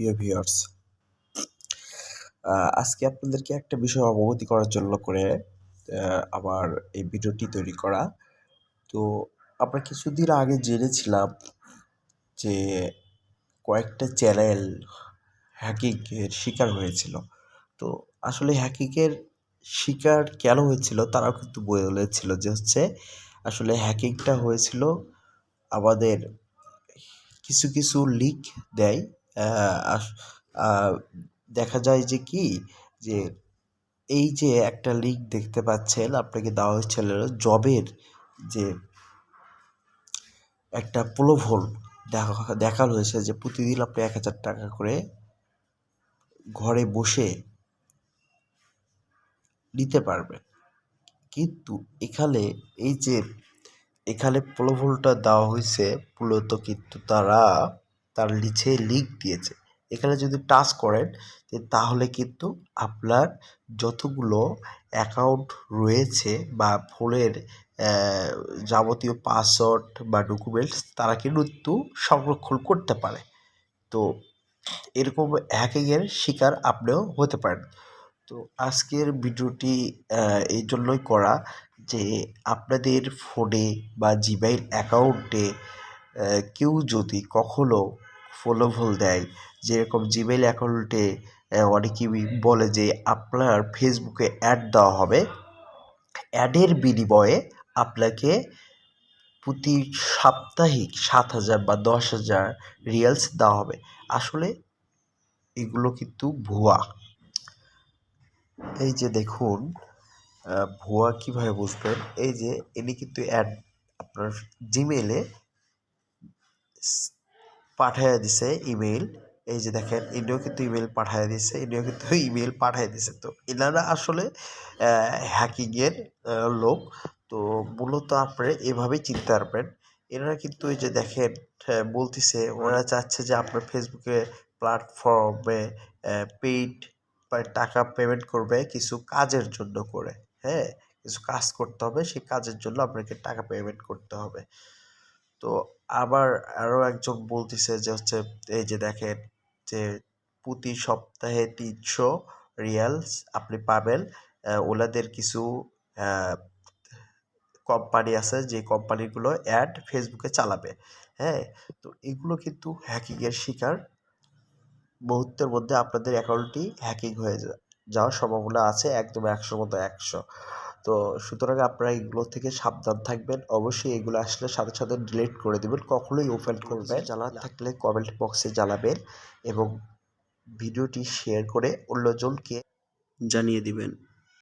প্রিয় ভিউয়ার্স, আজকে আপনাদেরকে একটা বিষয় অবগতি করার জন্য করে আমার এই ভিডিওটি তৈরি করা। তো আমরা কিছুদিন আগে জেনেছিলাম যে কয়েকটা চ্যানেল হ্যাকিংয়ের শিকার হয়েছিল। তো আসলে হ্যাকিংয়ের শিকার কেন হয়েছিল তারাও কিন্তু বলেছিল যে আসলে হ্যাকিংটা হয়েছিল আমাদের কিছু লিক দেয়। আ আস আ দেখা যায় যে যে এই যে একটা লিঙ্ক দেখতে পাচ্ছেন আপনাকে দেওয়া হয়েছিল জবের যে একটা প্রলোভন দেখানো হয়েছে যে প্রতিদিন আপনি ১,০০০ টাকা করে ঘরে বসে নিতে পারবেন। কিন্তু এখানে এই যে এখানে প্রলোভনটা দেওয়া হয়েছে মূলত কিন্তু তার নিচে লিঙ্ক দিয়েছে। এখানে যদি টাচ করেন তাহলে কিন্তু আপনার যতগুলো অ্যাকাউন্ট রয়েছে বা ফোনের যাবতীয় পাসওয়ার্ড বা ডকুমেন্টস তারা কিন্তু সংরক্ষণ করতে পারে। তো এরকম হ্যাকিংয়ের শিকার আপনিও হতে পারেন। তো আজকের ভিডিওটি এই জন্যই করা যে আপনাদের ফোনে বা জিমেইল অ্যাকাউন্টে কেউ যদি কখনো প্রলোভন দেয়, যেরকম জিমেইল অ্যাকাউন্টে অনেকেই বলে যে আপনার ফেসবুকে অ্যাড দেওয়া হবে, অ্যাডের বিনিময়ে আপনাকে প্রতি সাপ্তাহিক ৭,০০০ বা ১০,০০০ রিয়ালস দেওয়া হবে। আসলে এগুলো কিন্তু ভুয়া। এই যে দেখুন, ভুয়া কীভাবে বুঝবেন? এই যে ইনি কিন্তু অ্যাড আপনার জিমেইলে পাঠাইয়া দিছে ইমেইল। এই যে দেখেন ইনিও কিন্তু ইমেইল পাঠাইয়া দিছে, ইনিও কিন্তু ইমেইল পাঠাইয়া দিছে। তো এনারা আসলে হ্যাকিংয়ের লোক। তো মূলত আপনারা এভাবেই চিনতে পারবেন। এনারা কিন্তু এই যে দেখেন বলতিছে ওরা চাচ্ছে যে আপনার ফেসবুকে প্ল্যাটফর্মে পেইড বা টাকা পেমেন্ট করবে কিছু কাজের জন্য করে, হ্যাঁ? কিছু কাজ করতে হবে, সেই কাজের জন্য আপনাকে টাকা পেমেন্ট করতে হবে। তো আবার আরও একজন বলতেছে যে এই যে দেখেন যে প্রতি সপ্তাহে ৩০০ রিয়ালস আপনি পাবেন। ওনাদের কিছু কোম্পানি আছে যে কোম্পানিগুলো অ্যাড ফেসবুকে চালাবে, হ্যাঁ? তো এগুলো কিন্তু হ্যাকিংয়ের শিকার। মুহূর্তের মধ্যে আপনাদের অ্যাকাউন্টটি হ্যাকিং হয়ে যাওয়ার সম্ভাবনা আছে একদম ১০০ মতো ১০০। তো সুতরাং আপনারা এগুলো থেকে সাবধান থাকবেন। অবশ্যই এগুলো আসলে সাথে ডিলিট করে দিবেন। কখনোই ওপেন করবেন জানার থাকলে কমেন্ট বক্সে জানাবেন এবং ভিডিওটি শেয়ার করে অন্যজনকে জানিয়ে দিবেন।